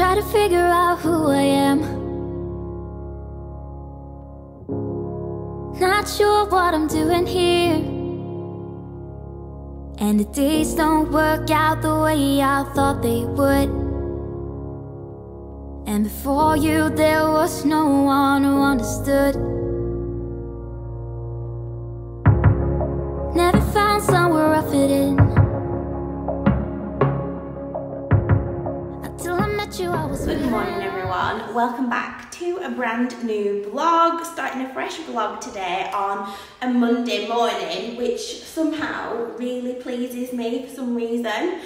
try to figure out who I am. Not sure what I'm doing here, and the days don't work out the way I thought they would. And before you there was no one who understood. Never found somewhere I fit in. Until I met you, I was Good morning everyone, welcome back to a brand new vlog, starting a fresh vlog today on a Monday morning, which somehow really pleases me for some reason.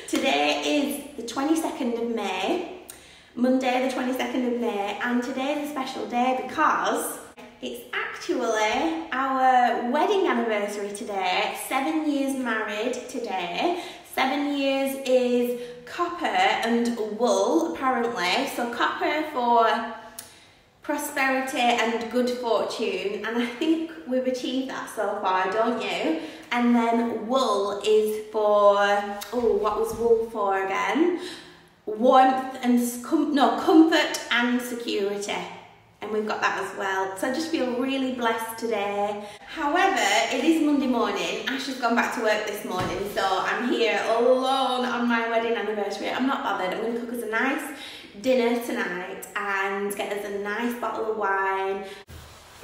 Today is the 22nd of May, Monday the 22nd of May, and today is a special day because it's actually our wedding anniversary today. 7 years married today. 7 years is copper and wool apparently. So copper for prosperity and good fortune, and I think we've achieved that so far, don't you? And then wool is for, oh, what was wool for again? Warmth and comfort and security. And we've got that as well. So I just feel really blessed today. However, it is Monday morning. Ash has gone back to work this morning, so I'm here all alone on my wedding anniversary. I'm not bothered. I'm going to cook us a nice dinner tonight and get us a nice bottle of wine.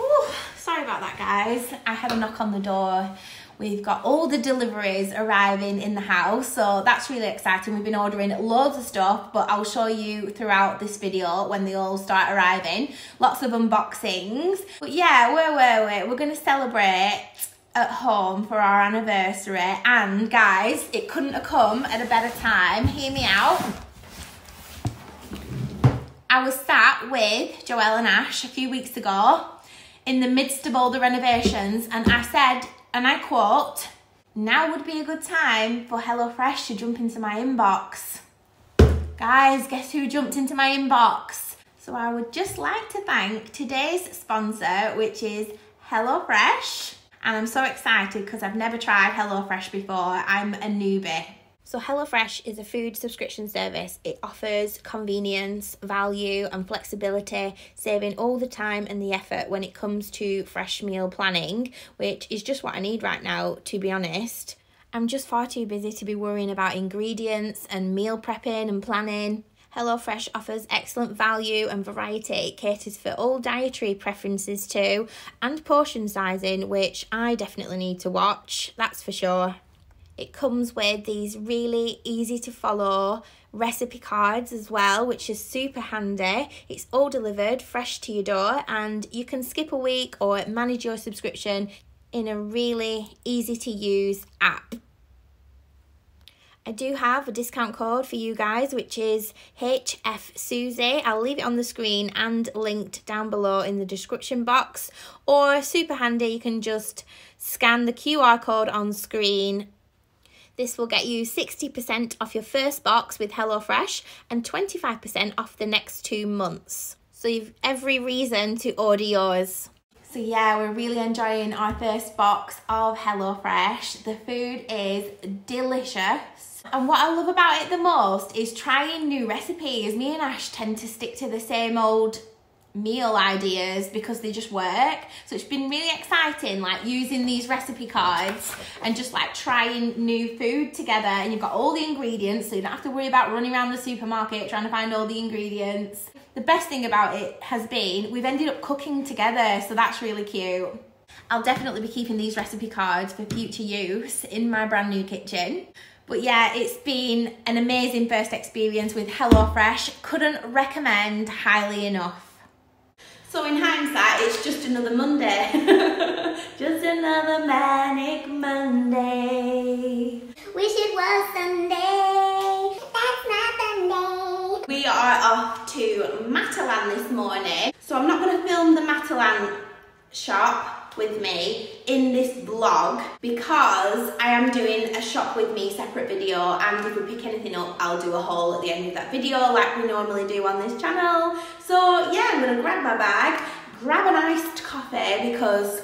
Ooh, sorry about that, guys. I had a knock on the door. We've got all the deliveries arriving in the house, so that's really exciting. We've been ordering loads of stuff, but I'll show you throughout this video when they all start arriving. Lots of unboxings. But yeah, where were we? We're going to celebrate at home for our anniversary. And guys, it couldn't have come at a better time. Hear me out. I was sat with Joelle and Ash a few weeks ago in the midst of all the renovations, and I said, and I quote, "Now would be a good time for HelloFresh to jump into my inbox." Guys, guess who jumped into my inbox? So I would just like to thank today's sponsor, which is HelloFresh. And I'm so excited because I've never tried HelloFresh before. I'm a newbie. So HelloFresh is a food subscription service. It offers convenience, value and flexibility, saving all the time and the effort when it comes to fresh meal planning, which is just what I need right now, to be honest. I'm just far too busy to be worrying about ingredients and meal prepping and planning. HelloFresh offers excellent value and variety. It caters for all dietary preferences too, and portion sizing, which I definitely need to watch, that's for sure. It comes with these really easy to follow recipe cards as well, which is super handy. It's all delivered fresh to your door, and you can skip a week or manage your subscription in a really easy to use app. I do have a discount code for you guys, which is HFSuzy. I'll leave it on the screen and linked down below in the description box. Or super handy, you can just scan the QR code on screen. This will get you 60% off your first box with HelloFresh and 25% off the next 2 months. So you've every reason to order yours. So yeah, we're really enjoying our first box of HelloFresh. The food is delicious. And what I love about it the most is trying new recipes. Me and Ash tend to stick to the same old meal ideas because they just work. So it's been really exciting, like using these recipe cards and just like trying new food together, and you've got all the ingredients, so you don't have to worry about running around the supermarket trying to find all the ingredients. The best thing about it has been we've ended up cooking together, so that's really cute. I'll definitely be keeping these recipe cards for future use in my brand new kitchen. But yeah, it's been an amazing first experience with HelloFresh. Couldn't recommend highly enough. So in hindsight, it's just another Monday. Just another manic Monday. Wish it was Sunday. That's not Sunday. We are off to Matalan this morning. So I'm not going to film the Matalan shop with me in this vlog because I am doing a shop with me separate video, and if we pick anything up I'll do a haul at the end of that video like we normally do on this channel. So yeah, I'm gonna grab my bag, grab an iced coffee because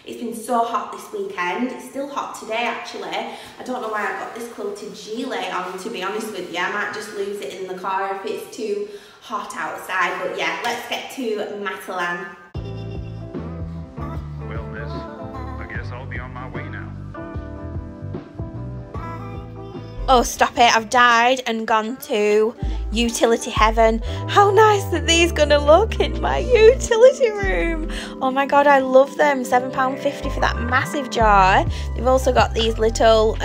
It's been so hot this weekend. It's still hot today actually. I don't know why I've got this quilted gilet on, to be honest with you. I might just lose it in the car if it's too hot outside. But yeah, let's get to Matalan. Well, miss, I guess I'll be on my way now. Oh, stop it. I've died and gone to utility heaven. How nice are these gonna look in my utility room? Oh my god, I love them. £7.50 for that massive jar. They've also got these little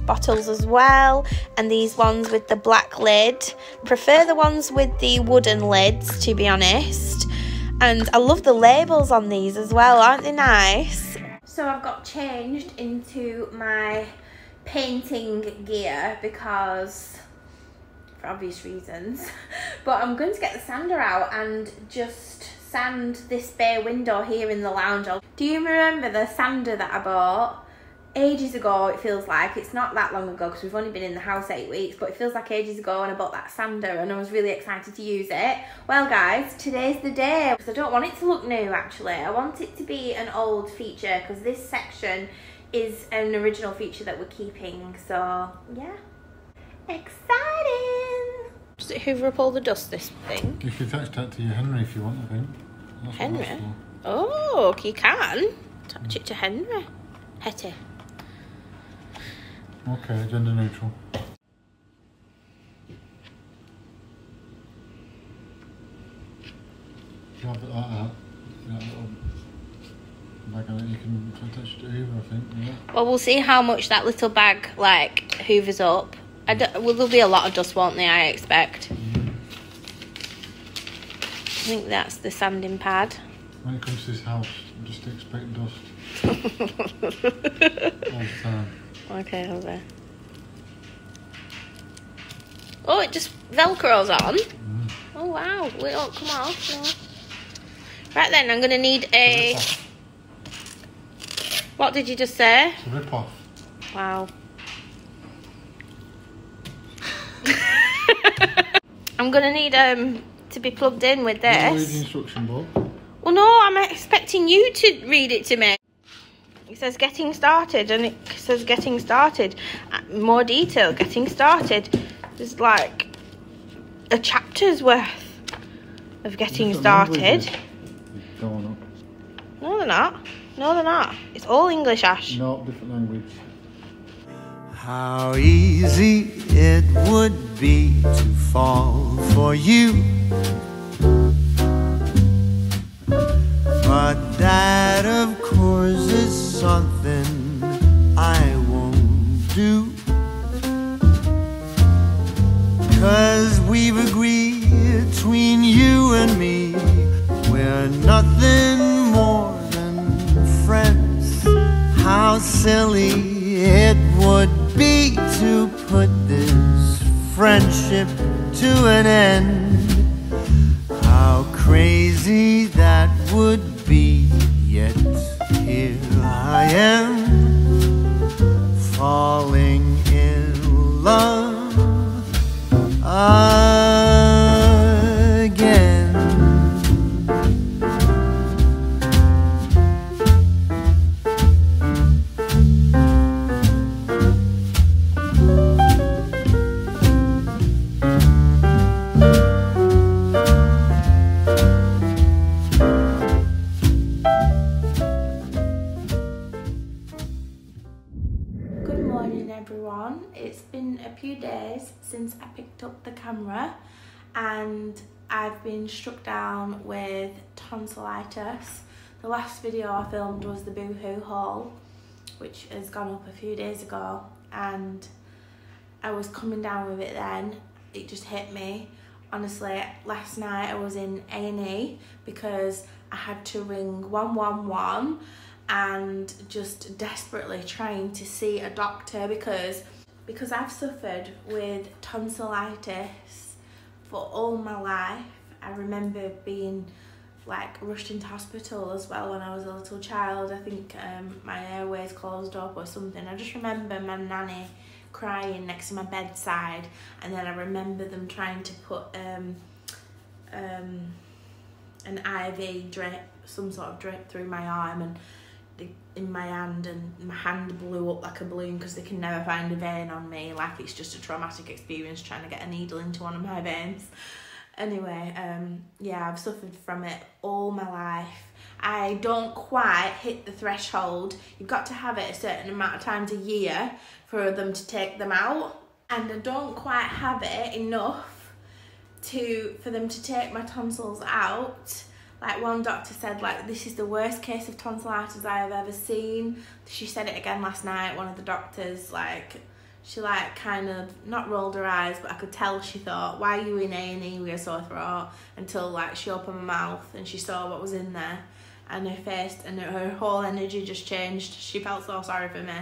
bottles as well, and these ones with the black lid. Prefer the ones with the wooden lids, to be honest. And I love the labels on these as well, aren't they nice? So I've got changed into my painting gear because, for obvious reasons, but I'm going to get the sander out and just sand this bay window here in the lounge. Do you remember the sander that I bought ages ago? It feels like it's not that long ago because we've only been in the house 8 weeks, but it feels like ages ago, and I bought that sander and I was really excited to use it. Well guys, today's the day, because I don't want it to look new actually. I want it to be an old feature because this section is an original feature that we're keeping, so yeah. Exciting! Does it hoover up all the dust, this thing? You could attach that to your Henry if you want, I think. That's Henry? Oh, you can. Attach it to Henry. Hetty. Okay, gender neutral. You have it like that. Bag on it, you can attach it to Hoover, I think, yeah. Well, we'll see how much that little bag, like, hoovers up. Well, there'll be a lot of dust, won't there, I expect. I think that's the sanding pad. When it comes to this house, just expect dust. All the time. Okay, hold there. Oh, it just velcros on. Oh, wow. It won't come off, no. Right then, I'm going to need a... What did you just say? It's a rip-off. Wow. I'm going to need to be plugged in with this. Read the instruction book. Well, no, I'm expecting you to read it to me. It says getting started, and it says getting started. More detail, getting started. There's like a chapter's worth of getting started. Going up. No, they're not. No, they're not. It's all English, Ash. No, different language. How easy it would be to fall for you, but that of course is something I won't do, 'cause we've agreed between you and me we're nothing more than friends. How silly it would be to put this friendship to an end. How crazy that would be, yet here I am, falling in love again. Everyone, it's been a few days since I picked up the camera and I've been struck down with tonsillitis. The last video I filmed was the boohoo haul, which has gone up a few days ago, and I was coming down with it then. It just hit me. Honestly, last night I was in A&E because I had to ring 111 and just desperately trying to see a doctor because I've suffered with tonsillitis for all my life. I remember being like rushed into hospital as well when I was a little child. I think my airways closed up or something. I just remember my nanny crying next to my bedside, and then I remember them trying to put an IV drip, some sort of drip through my arm, and in my hand, and my hand blew up like a balloon because they can never find a vein on me. Like, it's just a traumatic experience trying to get a needle into one of my veins. Anyway, yeah, I've suffered from it all my life. I don't quite hit the threshold. You've got to have it a certain amount of times a year for them to take them out, and I don't quite have it enough for them to take my tonsils out. Like, one doctor said, like, this is the worst case of tonsillitis I have ever seen. She said it again last night, one of the doctors, like, she like kind of not rolled her eyes, but I could tell she thought, why are you in A&E with a sore throat? Until like she opened her mouth and she saw what was in there, and her face and her whole energy just changed. She felt so sorry for me.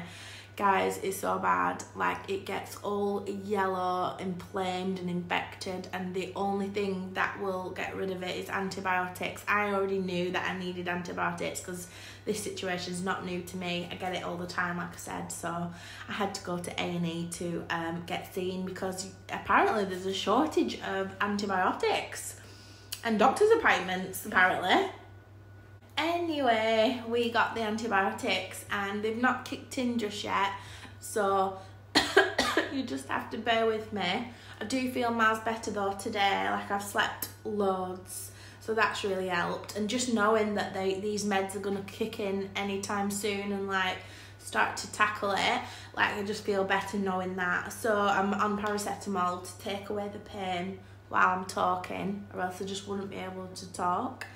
Guys, it's so bad. Like, it gets all yellow, inflamed and infected, and the only thing that will get rid of it is antibiotics. I already knew that I needed antibiotics because this situation is not new to me. I get it all the time, like I said, so I had to go to A&E to get seen because apparently there's a shortage of antibiotics and doctor's appointments, apparently. Anyway, we got the antibiotics and they've not kicked in just yet, so you just have to bear with me. I do feel miles better though today. Like, I've slept loads, so that's really helped, and just knowing that these meds are going to kick in anytime soon and like start to tackle it, like, I just feel better knowing that. So I'm on paracetamol to take away the pain while I'm talking, or else I just wouldn't be able to talk.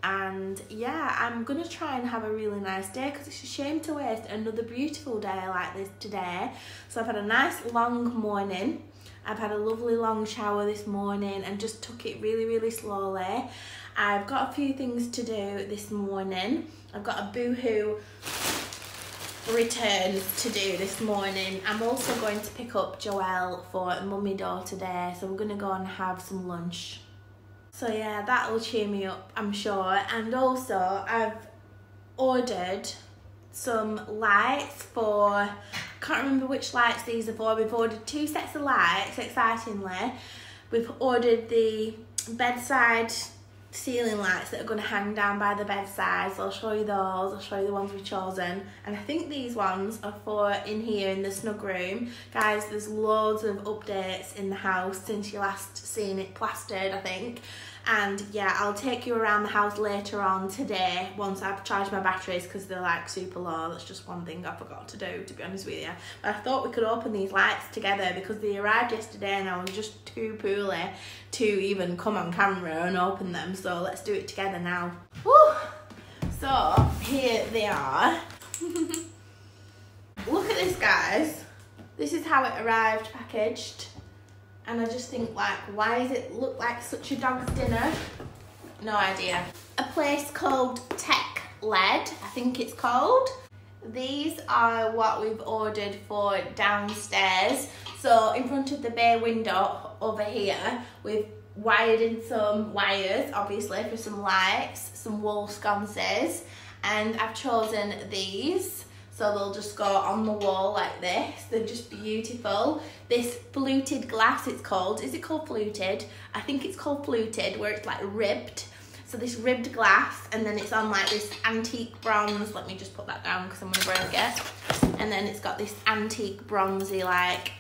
And yeah, I'm gonna try and have a really nice day because it's a shame to waste another beautiful day like this today. So I've had a nice long morning. I've had a lovely long shower this morning and just took it really, really slowly. I've got a few things to do this morning. I've got a boohoo returns to do this morning. I'm also going to pick up Joelle for mummy door today, so we're gonna go and have some lunch. So yeah, that'll cheer me up, I'm sure. And also, I've ordered some lights for, I can't remember which lights these are for. We've ordered 2 sets of lights, excitingly. We've ordered the bedside ceiling lights that are going to hang down by the bedside, so I'll show you those. I'll show you the ones we've chosen, and I think these ones are for in here in the snug room. Guys, there's loads of updates in the house since you last seen it plastered, I think. And yeah, I'll take you around the house later on today once I've charged my batteries, because they're like super low. That's just one thing I forgot to do, to be honest with you. But I thought we could open these lights together because they arrived yesterday and I was just too poorly to even come on camera and open them. So let's do it together now. Woo! So here they are. Look at this, guys. This is how it arrived packaged. And I just think, like, why does it look like such a dog's dinner? No idea. A place called Tech Led, I think it's called. These are what we've ordered for downstairs. So in front of the bay window over here, we've wired in some wires, obviously, for some lights, some wall sconces. And I've chosen these. So they'll just go on the wall like this. They're just beautiful. This fluted glass, it's called. Is it called fluted? I think it's called fluted, where it's like ribbed. So this ribbed glass, and then it's on like this antique bronze. Let me just put that down because I'm gonna break it. And then it's got this antique bronzy like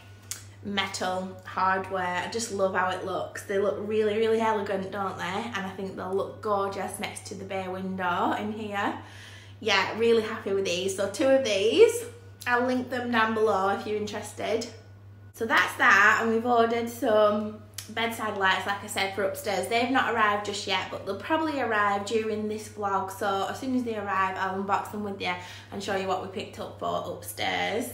metal hardware. I just love how it looks. They look really, really elegant, don't they? And I think they'll look gorgeous next to the bay window in here. Yeah, really happy with these. So 2 of these, I'll link them down below if you're interested. So that's that, and we've ordered some bedside lights, like I said, for upstairs. They've not arrived just yet, but they'll probably arrive during this vlog. So as soon as they arrive, I'll unbox them with you and show you what we picked up for upstairs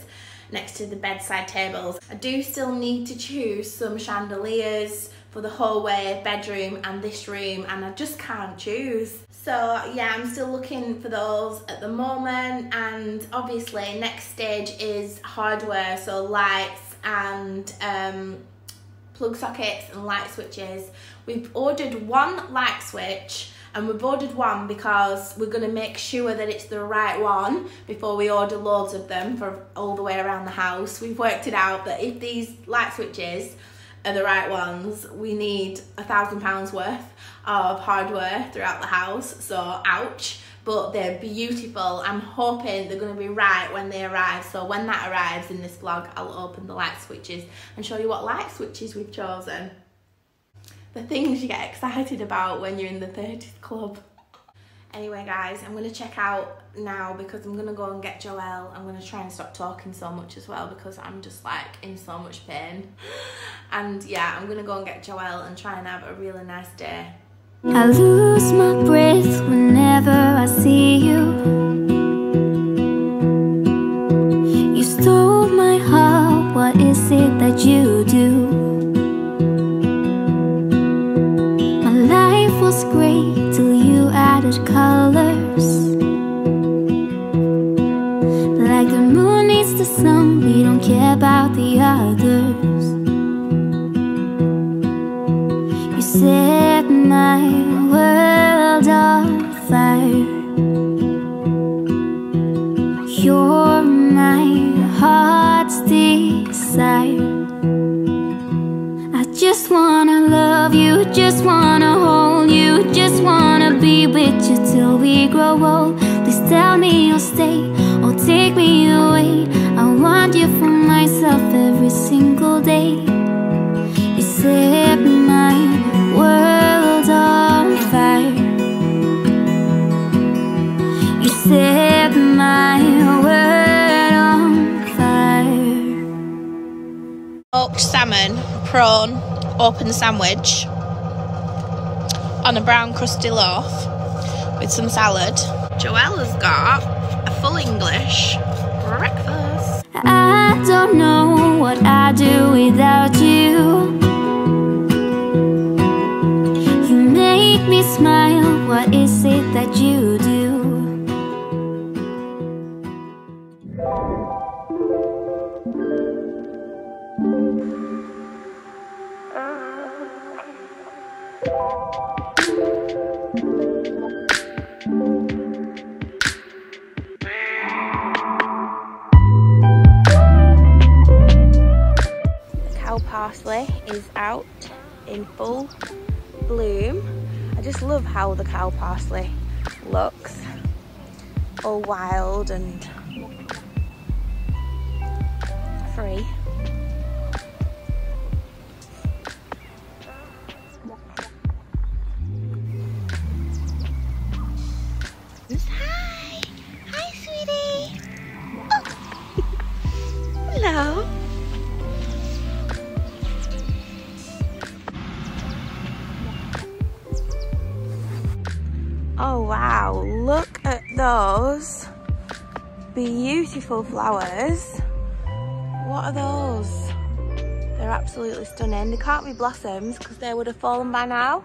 next to the bedside tables. I do still need to choose some chandeliers for the hallway, bedroom and this room, and I just can't choose. So yeah, I'm still looking for those at the moment, and obviously next stage is hardware, so lights and plug sockets and light switches. We've ordered 1 light switch, and we've ordered 1 because we're going to make sure that it's the right one before we order loads of them for all the way around the house. We've worked it out that if these light switches are the right ones, we need £1,000 worth of hardware throughout the house, so ouch. but they're beautiful. I'm hoping they're going to be right when they arrive, so when that arrives in this vlog, I'll open the light switches and show you what light switches we've chosen. The things you get excited about when you're in the 30s club. Anyway guys, I'm going to check out now because I'm going to go and get Joelle. I'm going to try and stop talking so much as well because I'm just like in so much pain. And yeah, I'm going to go and get Joelle and try and have a really nice day. I lose my breath whenever I see you. You stole my heart, what is it that you do? My life was great till you added colors. Like the moon needs the sun, we don't care about the others. You set my world on fire. You're my heart's desire. I just wanna love you, just wanna hold you, just wanna be with you till we grow old. Please tell me you'll stay or take me away. I want you for myself every single day. You set my world on fire. You set my world on fire. Smoked salmon, prawn, open sandwich on a brown crusty loaf with some salad. Joelle has got a full English breakfast. I don't know what I'd do without you. You make me smile, what is it that you do? Cow parsley is out in full bloom. I just love how the cow parsley looks, all wild and free. Hi! Hi, sweetie! Oh. Hello! Oh wow, look at those beautiful flowers. What are those? They're absolutely stunning. They can't be blossoms because they would have fallen by now.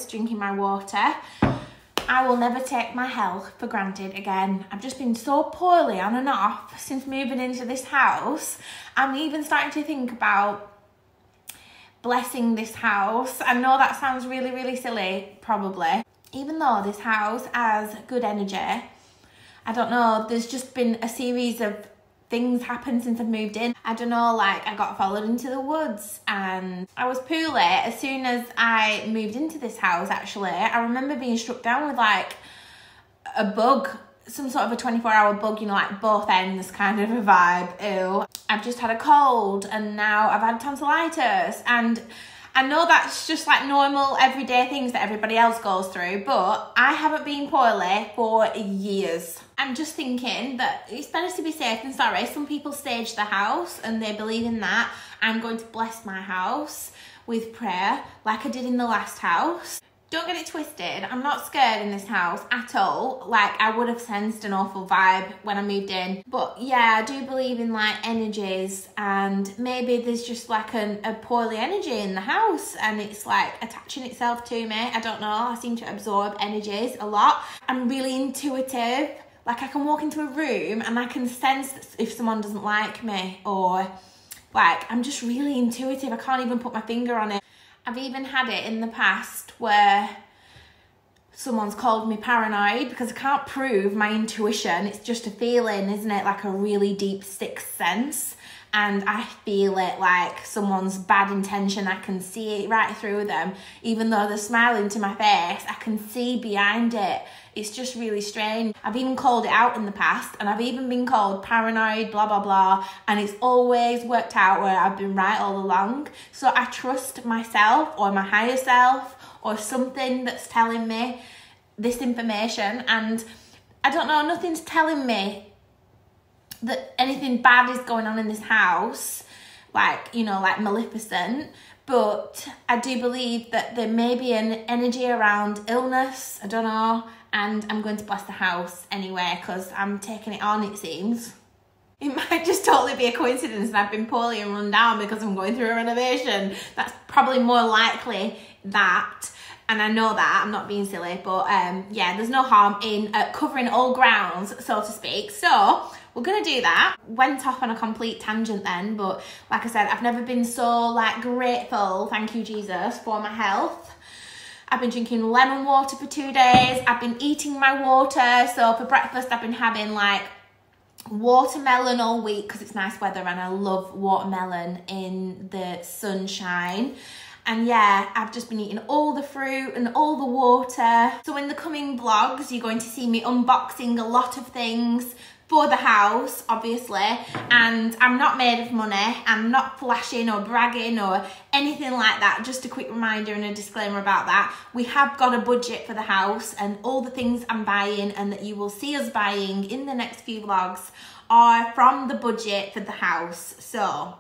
Drinking my water. I will never take my health for granted again. I've just been so poorly on and off since moving into this house. I'm even starting to think about blessing this house. I know that sounds really, really silly, probably. Even though this house has good energy, I don't know, there's just been a series of things happened since I've moved in. I don't know, like I got followed into the woods and I was poorly as soon as I moved into this house. Actually, I remember being struck down with like a bug, some sort of a 24-hour bug, you know, like both ends kind of a vibe. Ew. I've just had a cold and now I've had tonsillitis, and I know that's just like normal everyday things that everybody else goes through, but I haven't been poorly for years. I'm just thinking that it's better to be safe than sorry. Some people stage the house and they believe in that. I'm going to bless my house with prayer like I did in the last house. Don't get it twisted, I'm not scared in this house at all. Like, I would have sensed an awful vibe when I moved in. But yeah, I do believe in like energies, and maybe there's just like a poorly energy in the house and it's like attaching itself to me. I don't know, I seem to absorb energies a lot. I'm really intuitive. Like, I can walk into a room and I can sense if someone doesn't like me, or like, I'm just really intuitive. I can't even put my finger on it. I've even had it in the past where someone's called me paranoid because I can't prove my intuition. It's just a feeling, isn't it? Like a really deep sixth sense. And I feel it like someone's bad intention. I can see it right through them. Even though they're smiling to my face, I can see behind it. It's just really strange. I've even called it out in the past, and I've even been called paranoid, blah, blah, blah. And it's always worked out where I've been right all along. So I trust myself or my higher self or something that's telling me this information. And I don't know, nothing's telling me that anything bad is going on in this house, like, you know, like Maleficent. But I do believe that there may be an energy around illness, I don't know, and I'm going to bless the house anyway because I'm taking it on, it seems. It might just totally be a coincidence and I've been poorly and run down because I'm going through a renovation. That's probably more likely that, and I know that, I'm not being silly, but yeah, there's no harm in covering all grounds, so to speak. So we're gonna do that. Went off on a complete tangent then, but like I said, I've never been so like grateful, thank you Jesus, for my health. I've been drinking lemon water for 2 days. I've been eating my water. So for breakfast, I've been having like watermelon all week because it's nice weather and I love watermelon in the sunshine. And yeah, I've just been eating all the fruit and all the water. So in the coming vlogs, you're going to see me unboxing a lot of things for the house, obviously, and I'm not made of money. I'm not flashing or bragging or anything like that. Just a quick reminder and a disclaimer about that. We have got a budget for the house, and all the things I'm buying and that you will see us buying in the next few vlogs are from the budget for the house. So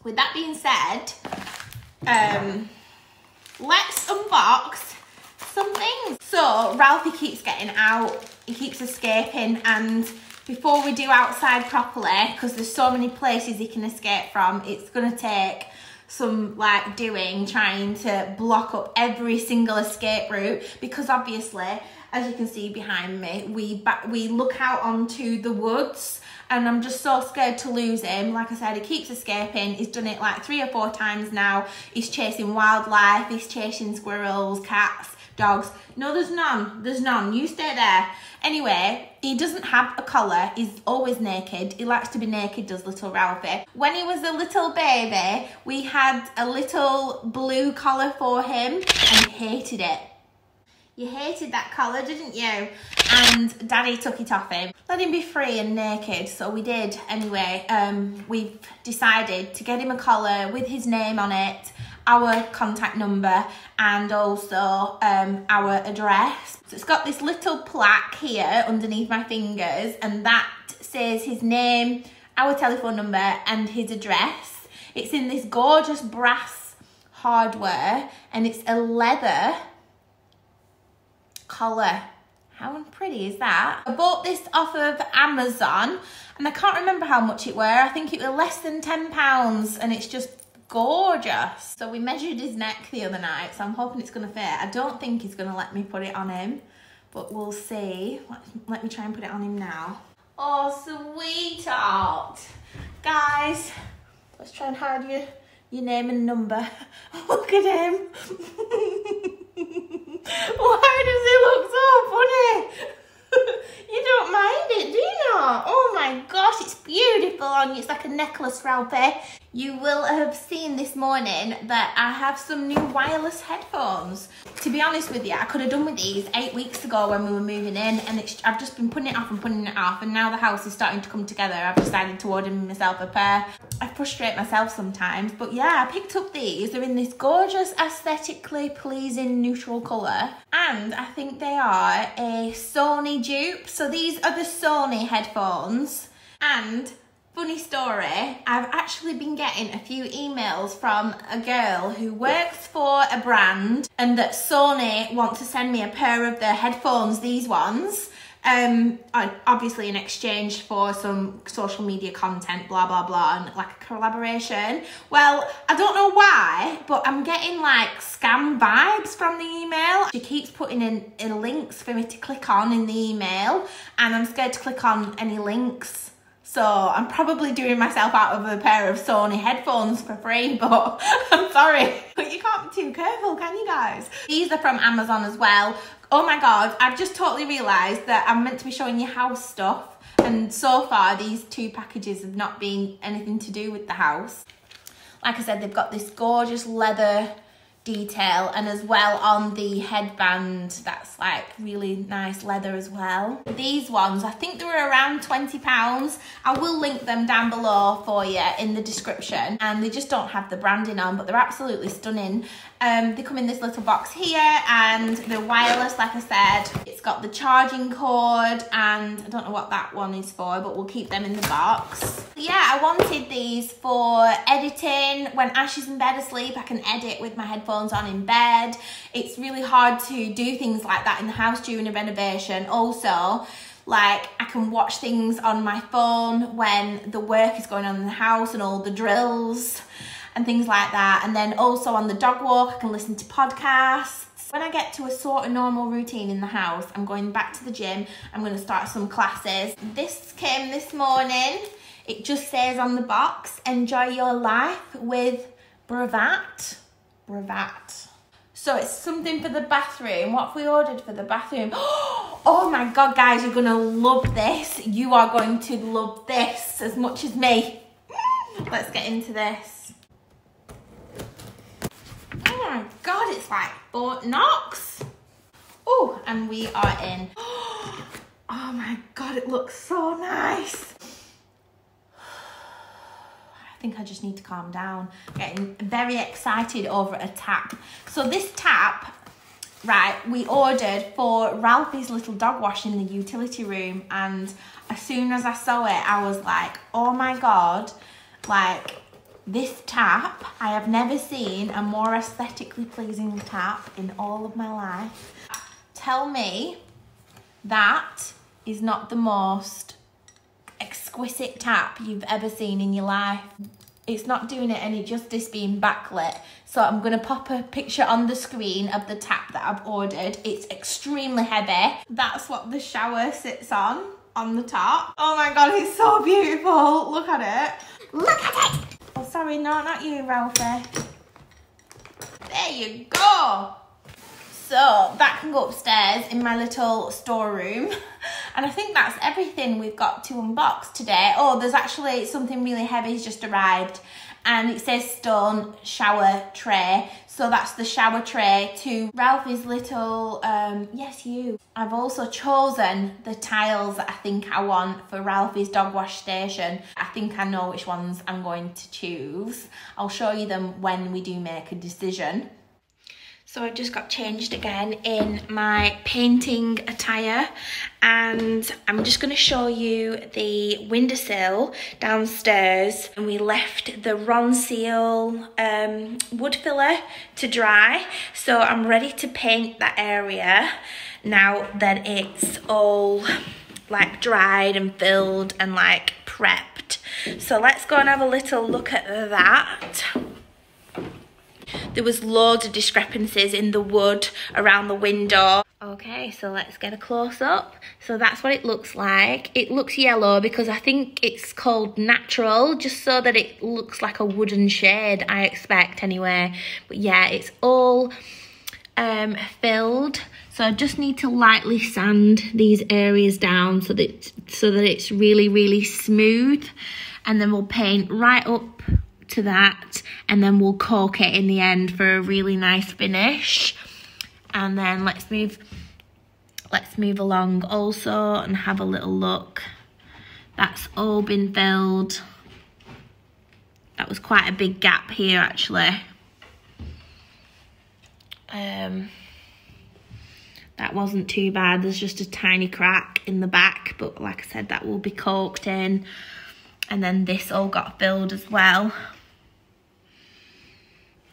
with that being said, let's unbox some things. So Ralphie keeps getting out, he keeps escaping, and before we do outside properly, because there's so many places he can escape from, it's gonna take some like doing, trying to block up every single escape route, because obviously, as you can see behind me, we look out onto the woods, and I'm just so scared to lose him. Like I said, he keeps escaping. He's done it like 3 or 4 times now. He's chasing wildlife, he's chasing squirrels, cats, dogs. No, there's none. There's none. You stay there. Anyway, he doesn't have a collar. He's always naked. He likes to be naked, does little Ralphie. When he was a little baby, we had a little blue collar for him, and he hated it. You hated that collar, didn't you? And Daddy took it off him. Let him be free and naked, so we did. Anyway, we've decided to get him a collar with his name on it, our contact number, and also our address. So it's got this little plaque here underneath my fingers, and that says his name, our telephone number, and his address. It's in this gorgeous brass hardware, and it's a leather collar. How pretty is that? I bought this off of Amazon, and I can't remember how much it were. I think it was less than £10, and it's just gorgeous. So we measured his neck the other night, so I'm hoping it's gonna fit. I don't think he's gonna let me put it on him, but we'll see. Let me try and put it on him now. Oh, sweetheart. Guys, let's try and hide your name and number. Look at him. Why does he look so funny? You don't mind it, do you not? Oh my gosh, it's beautiful on you. It's like a necklace, Ralphie. You will have seen this morning that I have some new wireless headphones. To be honest with you, I could have done with these 8 weeks ago when we were moving in, and I've just been putting it off and putting it off, and now the house is starting to come together. I've decided to order myself a pair. I frustrate myself sometimes, but yeah, I picked up these. They're in this gorgeous, aesthetically pleasing neutral colour, and I think they are a Sony dupe. So these are the Sony headphones, and Funny story, I've actually been getting a few emails from a girl who works for a brand and that Sony want to send me a pair of their headphones, these ones, obviously in exchange for some social media content, blah blah blah, and like a collaboration. Well, I don't know why, but I'm getting like scam vibes from the email. She keeps putting in links for me to click on in the email, and I'm scared to click on any links. So I'm probably doing myself out of a pair of Sony headphones for free, but I'm sorry. But you can't be too careful, can you guys? These are from Amazon as well. Oh my God, I've just totally realised that I'm meant to be showing you house stuff, and so far these 2 packages have not been anything to do with the house. Like I said, they've got this gorgeous leather detail, and as well on the headband, that's like really nice leather as well. These ones, I think they were around £20. I will link them down below for you in the description, and they just don't have the branding on, but they're absolutely stunning. They come in this little box here, and they're wireless, like I said. It's got the charging cord, and I don't know what that one is for, but we'll keep them in the box. Yeah, I wanted these for editing. When Ash is in bed asleep, I can edit with my headphones on in bed. It's really hard to do things like that in the house during a renovation. Also, like, I can watch things on my phone when the work is going on in the house and all the drills and things like that. And then also on the dog walk, I can listen to podcasts. When I get to a sort of normal routine in the house, I'm going back to the gym. I'm going to start some classes. This came this morning. It just says on the box, enjoy your life with Bravat. Bravat. So it's something for the bathroom. What have we ordered for the bathroom? Oh my God, guys, you're gonna love this. You are going to love this as much as me. Let's get into this. Oh my God, it's like Fort Knox. Oh, and we are in. Oh my God, it looks so nice. I think I just need to calm down. Getting very excited over a tap. So this tap, right, we ordered for Ralphie's little dog wash in the utility room, and as soon as I saw it, I was like, oh my God, like, this tap, I have never seen a more aesthetically pleasing tap in all of my life. Tell me that is not the most exquisite tap you've ever seen in your life. It's not doing it any justice being backlit, so I'm going to pop a picture on the screen of the tap that I've ordered. It's extremely heavy. That's what the shower sits on the top. Oh my God, it's so beautiful. Look at it. Look at it. Oh, sorry, no, not you, Ralphie. There you go. So that can go upstairs in my little storeroom. And I think that's everything we've got to unbox today. Oh, there's actually something really heavy's just arrived, and it says stone shower tray. So that's the shower tray to Ralphie's little, yes, you. I've also chosen the tiles that I think I want for Ralphie's dog wash station. I think I know which ones I'm going to choose. I'll show you them when we do make a decision. So I've just got changed again in my painting attire, and I'm just going to show you the windowsill downstairs. And we left the Ronseal wood filler to dry, so I'm ready to paint that area now that it's all like dried and filled and like prepped. So let's go and have a little look at that. There was loads of discrepancies in the wood around the window. Okay, so let's get a close-up. So that's what it looks like. It looks yellow because I think it's called natural, just so that it looks like a wooden shade, I expect anyway. But yeah, it's all filled. So I just need to lightly sand these areas down so that it's really, really smooth. And then we'll paint right up to that, and then we'll caulk it in the end for a really nice finish. And then let's move along also and have a little look. That's all been filled. That was quite a big gap here actually. That wasn't too bad. There's just a tiny crack in the back, but like I said, that will be caulked in. And then this all got filled as well.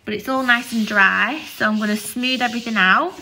But it's all nice and dry, so I'm going to smooth everything out.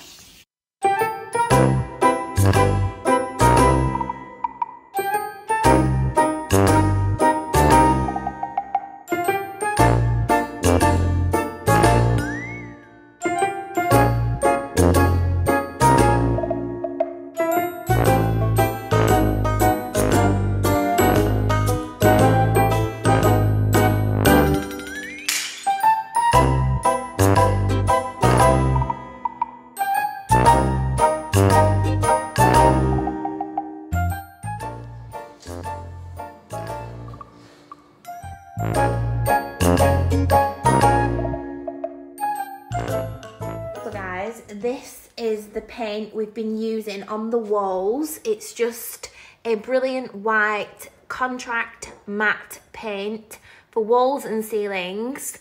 So guys, this is the paint we've been using on the walls. It's just a brilliant white contract matte paint for walls and ceilings.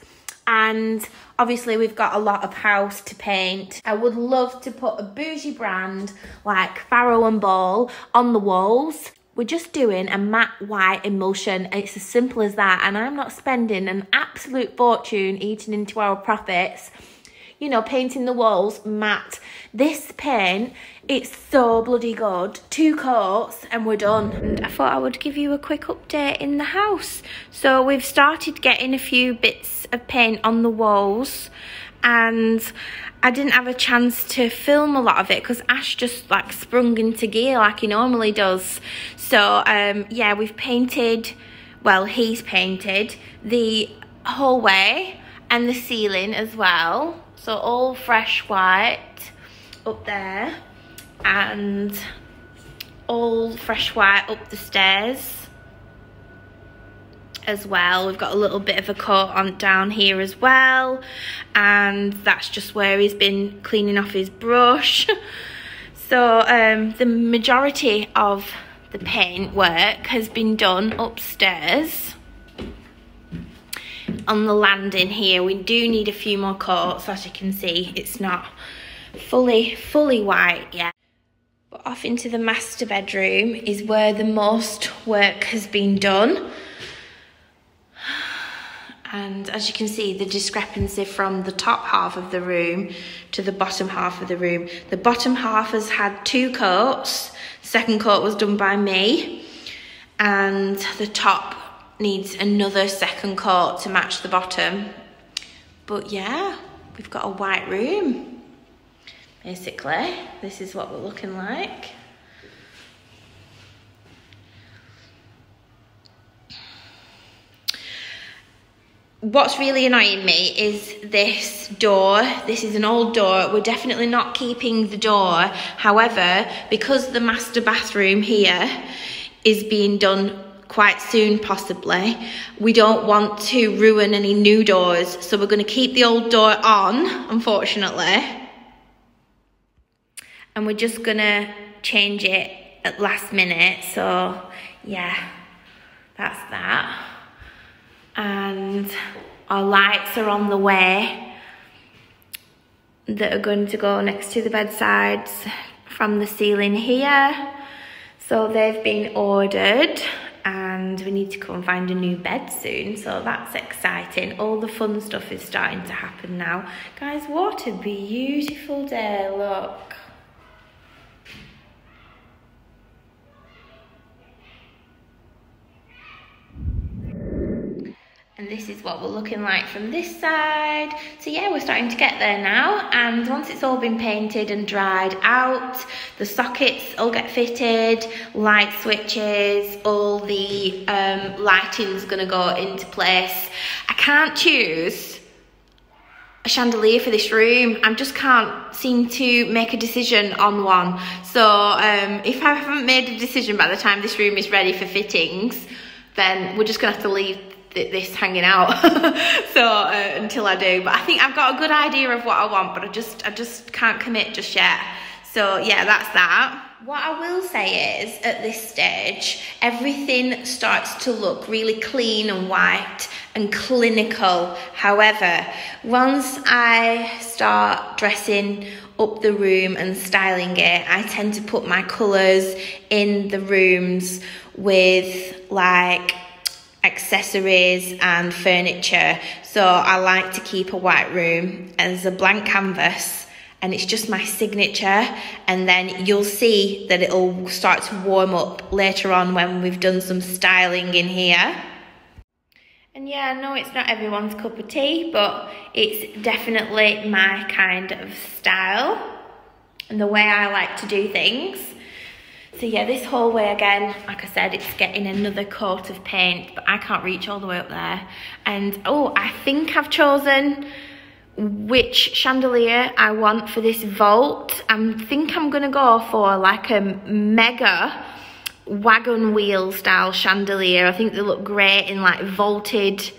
And obviously we've got a lot of house to paint. I would love to put a bougie brand like Farrow and Ball on the walls. We're just doing a matte white emulsion. It's as simple as that. And I'm not spending an absolute fortune eating into our profits, you know, painting the walls matte. This paint, it's so bloody good. 2 coats and we're done. And I thought I would give you a quick update in the house. So we've started getting a few bits of paint on the walls, and I didn't have a chance to film a lot of it because Ash just like sprung into gear like he normally does. So yeah, we've painted, well, he's painted the hallway and the ceiling as well. So all fresh white up there and all fresh white up the stairs as well. We've got a little bit of a coat on down here as well, and that's just where he's been cleaning off his brush. So the majority of the paint work has been done upstairs on the landing here. We do need a few more coats. As you can see, it's not fully white yet. But off into the master bedroom is where the most work has been done. And as you can see, the discrepancy from the top half of the room to the bottom half of the room. The bottom half has had 2 coats. The second coat was done by me. And the top needs another second coat to match the bottom. But yeah, we've got a white room. Basically, this is what we're looking like. What's really annoying me is this door. This is an old door. We're definitely not keeping the door. However, because the master bathroom here is being done quite soon possibly, we don't want to ruin any new doors. So we're going to keep the old door on, unfortunately. And we're just going to change it at last minute. So yeah, that's that. And our lights are on the way that are going to go next to the bedsides from the ceiling here. So they've been ordered and we need to go and find a new bed soon. So that's exciting. All the fun stuff is starting to happen now. Guys, what a beautiful day, look. And this is what we're looking like from this side. So yeah, we're starting to get there now. And once it's all been painted and dried out, the sockets all get fitted, light switches, all the lighting's gonna go into place. I can't choose a chandelier for this room. I just can't seem to make a decision on one. So if I haven't made a decision by the time this room is ready for fittings, then we're just gonna have to leave this hanging out so until I do. But I think I've got a good idea of what I want, but I just can't commit just yet. So yeah, that's that. What I will say is, at this stage, everything starts to look really clean and white and clinical. However, once I start dressing up the room and styling it, I tend to put my colours in the rooms with like accessories and furniture, so I like to keep a white room as a blank canvas, and it's just my signature. And then you'll see that it'll start to warm up later on when we've done some styling in here. And yeah, I know it's not everyone's cup of tea, but it's definitely my kind of style and the way I like to do things. So yeah, this hallway again, like I said, it's getting another coat of paint, but I can't reach all the way up there. And oh, I think I've chosen which chandelier I want for this vault. I think I'm gonna go for like a mega wagon wheel style chandelier. I think they look great in like vaulted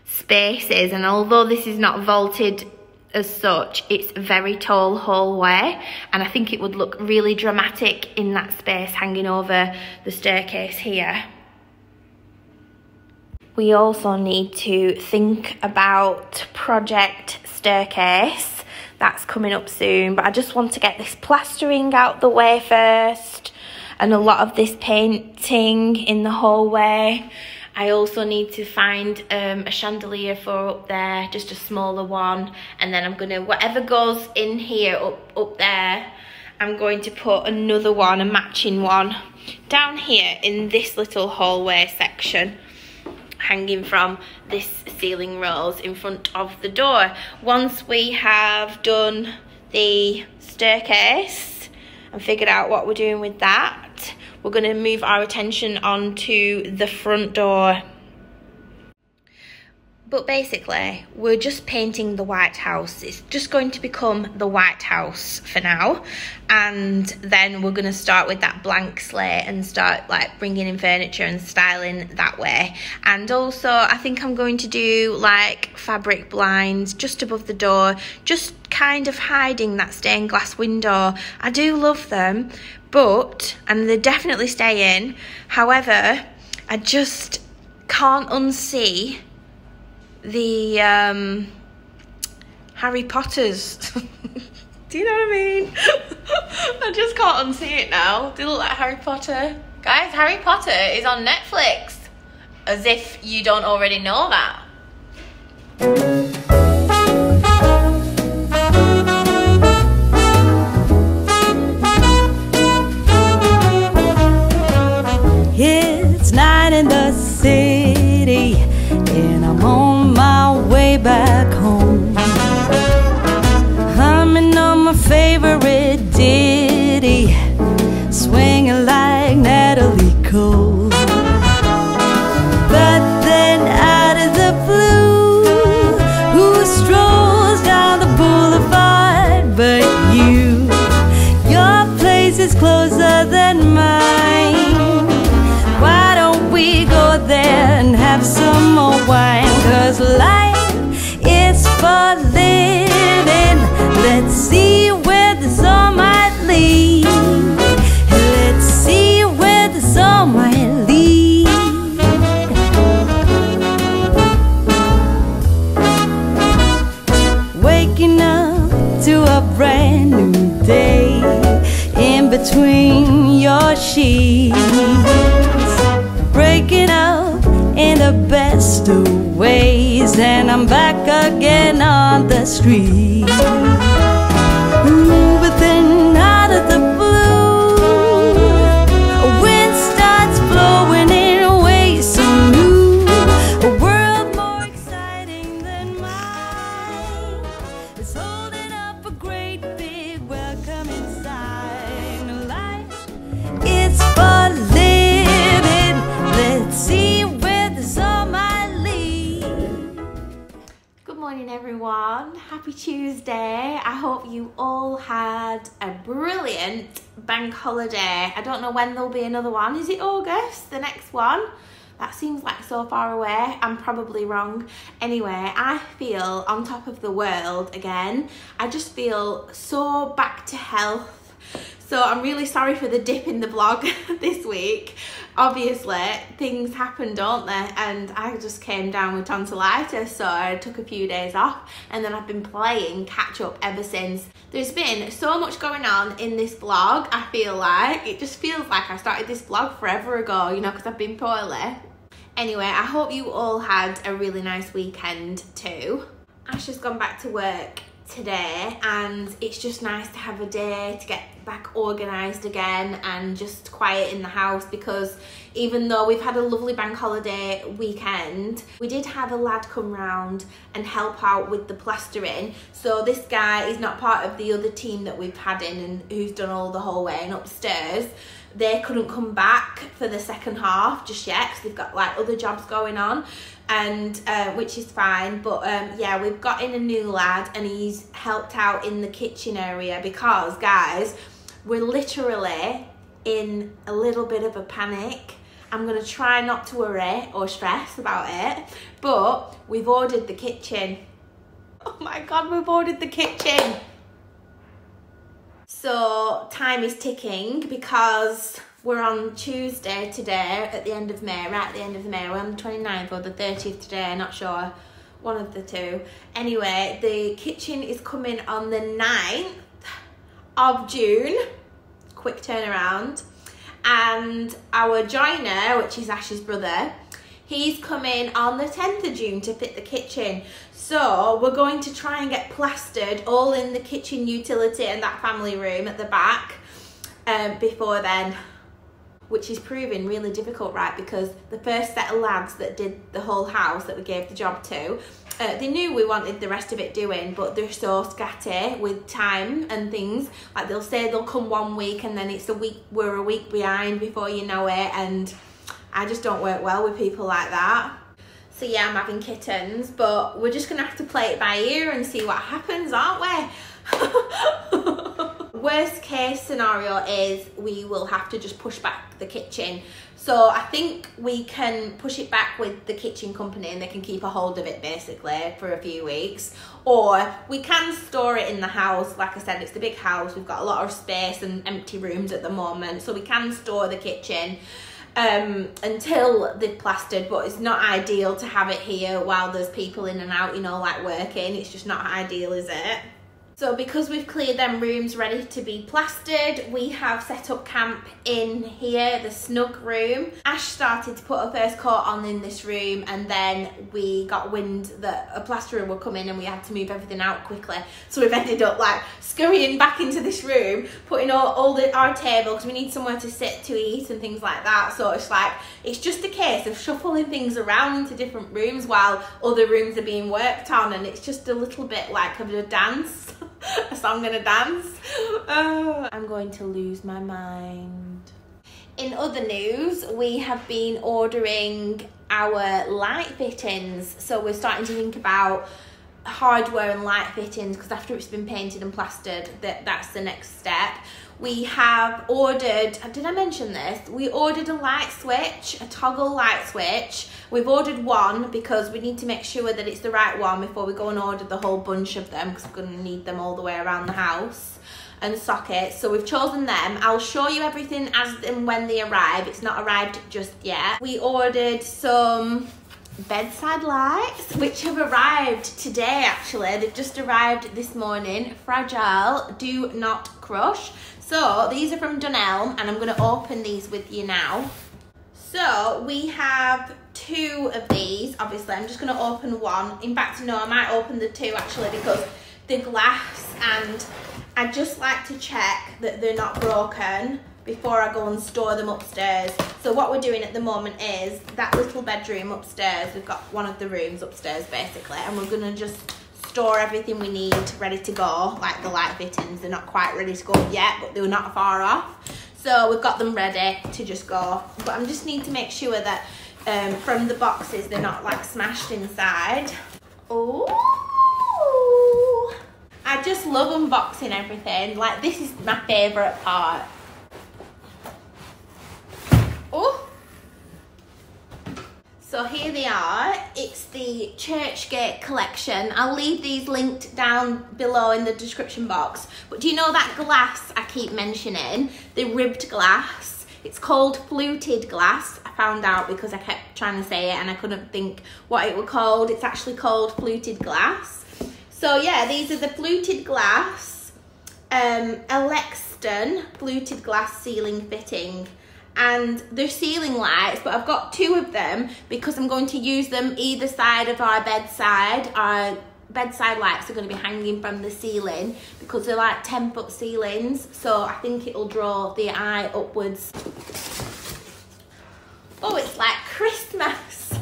spaces, and although this is not vaulted as such, it's a very tall hallway, and I think it would look really dramatic in that space hanging over the staircase here. We also need to think about project staircase. That's coming up soon, but I just want to get this plastering out the way first, and a lot of this painting in the hallway. I also need to find a chandelier for up there, just a smaller one, and then I'm gonna, whatever goes in here up there, I'm going to put another one, a matching one, down here in this little hallway section, hanging from this ceiling rose in front of the door. Once we have done the staircase and figured out what we're doing with that, we're going to move our attention onto the front door. But basically, we're just painting the White House. It's just going to become the White House for now. And then we're going to start with that blank slate and start like bringing in furniture and styling that way. And also, I think I'm going to do like fabric blinds just above the door, just kind of hiding that stained glass window. I do love them, but, and they're definitely staying. However, I just can't unsee the Harry Potters. Do you know what I mean? I just can't unsee it now. Do you look like Harry Potter? Guys, Harry Potter is on Netflix. As if you don't already know that. It's night in the city, and I'm on my way back home, humming on my favorite ditty, swinging like Natalie Cole. But then out of the blue, who strolls down the boulevard but you? Your place is closer than mine. Why don't we go there and have some more wine? 'Cause life is for living. Let's see where the sun might lead. Let's see where the sun might lead. Waking up to a brand new day in between your sheets, breaking up in the best of ways, and I'm back again on the street. Ooh, but then out of the blue, a wind starts blowing in ways so new. A world more exciting than mine is holding up a great big welcoming sign. Life is for living. Let's see where the sun might lead. Good morning everyone, happy Tuesday. I hope you all had a brilliant bank holiday. I don't know when there'll be another one. Is it August, the next one? That seems like so far away. I'm probably wrong. Anyway, I feel on top of the world again. I just feel so back to health. So I'm really sorry for the dip in the vlog this week. Obviously, things happen, don't they? And I just came down with tonsillitis, so I took a few days off, and then I've been playing catch up ever since. There's been so much going on in this vlog, I feel like. It just feels like I started this vlog forever ago, you know, because I've been poorly. Anyway, I hope you all had a really nice weekend too. Ash has gone back to work today and it's just nice to have a day to get back organised again and just quiet in the house, because even though we've had a lovely bank holiday weekend, we did have a lad come round and help out with the plastering. So this guy is not part of the other team that we've had in and who's done all the whole way and upstairs. They couldn't come back for the second half just yet because they've got like other jobs going on, and which is fine. But yeah, we've got in a new lad and he's helped out in the kitchen area because, guys, we're literally in a little bit of a panic. I'm going to try not to worry or stress about it, but we've ordered the kitchen. Oh my God, we've ordered the kitchen. So time is ticking because we're on Tuesday today at the end of May, right at the end of May. We're on the 29th or the 30th today, not sure, one of the two. Anyway, the kitchen is coming on the 9th of June, quick turnaround. And our joiner, which is Ash's brother, he's coming on the 10th of June to fit the kitchen. So we're going to try and get plastered all in the kitchen utility and that family room at the back before then, which is proving really difficult, right? Because the first set of lads that did the whole house that we gave the job to, they knew we wanted the rest of it doing, but they're so scatty with time and things. Like they'll say they'll come 1 week and then it's a week, we're a week behind before you know it, and I just don't work well with people like that. So yeah, I'm having kittens, but we're just gonna have to play it by ear and see what happens, aren't we? Worst case scenario is we will have to just push back the kitchen. So I think we can push it back with the kitchen company and they can keep a hold of it basically for a few weeks. Or we can store it in the house. Like I said, it's a big house. We've got a lot of space and empty rooms at the moment. So we can store the kitchen until they've plastered, but it's not ideal to have it here while there's people in and out, you know, like working. It's just not ideal, is it? So because we've cleared them rooms ready to be plastered, we have set up camp in here, the snug room. Ash started to put a first coat on in this room, and then we got wind that a plasterer would come in and we had to move everything out quickly. So we've ended up like scurrying back into this room, putting our table, because we need somewhere to sit to eat and things like that. So it's like, it's just a case of shuffling things around into different rooms while other rooms are being worked on, and it's just a little bit like of a dance. A song and a dance. I'm going to lose my mind. In other news, we have been ordering our light fittings. So we're starting to think about hardware and light fittings, because after it's been painted and plastered, that's the next step. We have ordered, did I mention this? We ordered a light switch, a toggle light switch. We've ordered one because we need to make sure that it's the right one before we go and order the whole bunch of them, because we're going to need them all the way around the house, and sockets. So we've chosen them. I'll show you everything as and when they arrive. It's not arrived just yet. We ordered some bedside lights, which have arrived today actually. They've just arrived this morning. Fragile, do not crush. So these are from Dunelm, and I'm going to open these with you now. So we have 2 of these. Obviously I'm just going to open one. In fact, no, I might open the 2 actually, because the glass, and I just like to check that they're not broken before I go and store them upstairs. So what we're doing at the moment is that little bedroom upstairs, we've got one of the rooms upstairs basically, and we're going to just store everything we need ready to go, like the light fittings. They're not quite ready to go yet, but they're not far off. So we've got them ready to just go. But I just need to make sure that from the boxes they're not like smashed inside. Oh, I just love unboxing everything. Like, this is my favourite part. Oh, so here they are. It's the Churchgate collection. I'll leave these linked down below in the description box. But do you know that glass I keep mentioning? The ribbed glass. It's called fluted glass. I found out because I kept trying to say it and I couldn't think what it was called. It's actually called fluted glass. So yeah, these are the fluted glass Alexton fluted glass ceiling fitting. and they're ceiling lights, but I've got 2 of them because I'm going to use them either side of our bedside. Our bedside lights are going to be hanging from the ceiling because they're like 10-foot ceilings, so I think it'll draw the eye upwards. Oh, it's like Christmas.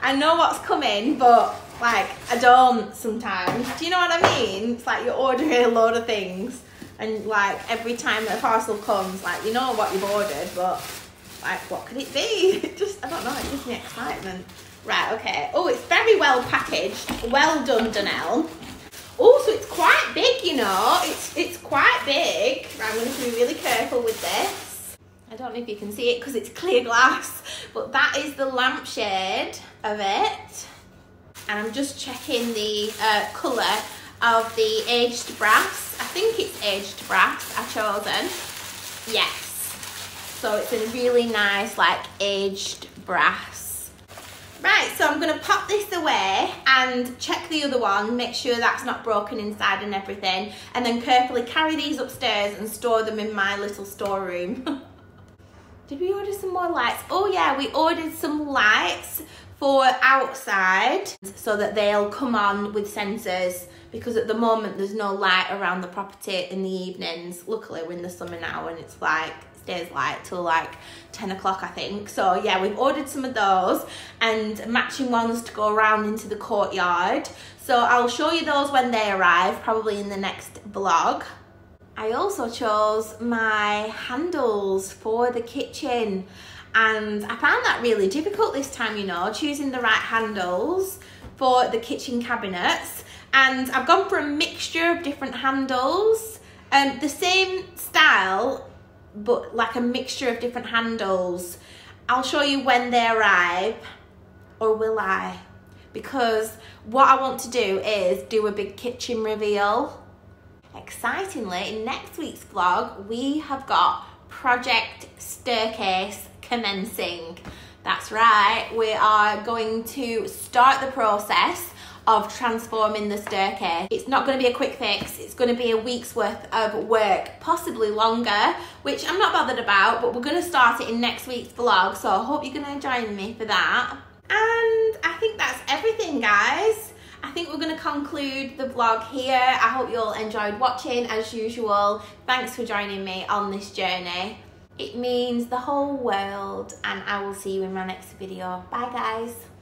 I know what's coming, but like I don't sometimes. Do you know what I mean? It's like you're ordering a load of things and like every time a parcel comes, like you know what you've ordered, but like what could it be? Just, I don't know, it gives me excitement. Right, okay. Oh, it's very well packaged. Well done, Donnell. Oh, so it's quite big, you know. It's quite big. Right, I'm going to be really careful with this. I don't know if you can see it because it's clear glass, but that is the lampshade of it. And I'm just checking the colour of the aged brass. I think it's aged brass I've chosen. Yes. So it's a really nice, like, aged brass. Right, so I'm going to pop this away and check the other one, make sure that's not broken inside and everything, and then carefully carry these upstairs and store them in my little storeroom. Did we order some more lights? Oh yeah, we ordered some lights for outside so that they'll come on with sensors, because at the moment there's no light around the property in the evenings. Luckily we're in the summer now and it's like stays light till like 10 o'clock I think. So yeah, we've ordered some of those and matching ones to go around into the courtyard. So I'll show you those when they arrive, probably in the next vlog. I also chose my handles for the kitchen, and I found that really difficult this time, you know, choosing the right handles for the kitchen cabinets. And I've gone for a mixture of different handles, the same style, but like a mixture of different handles. I'll show you when they arrive, or will I? Because what I want to do is do a big kitchen reveal. Excitingly, in next week's vlog, we have got Project Staircase commencing. That's right, we are going to start the process of transforming the staircase. It's not going to be a quick fix, it's going to be a week's worth of work, possibly longer, which I'm not bothered about, but we're going to start it in next week's vlog, so I hope you're going to join me for that. And I think that's everything, guys. I think we're going to conclude the vlog here. I hope you all enjoyed watching as usual. Thanks for joining me on this journey. It means the whole world, and I will see you in my next video. Bye guys.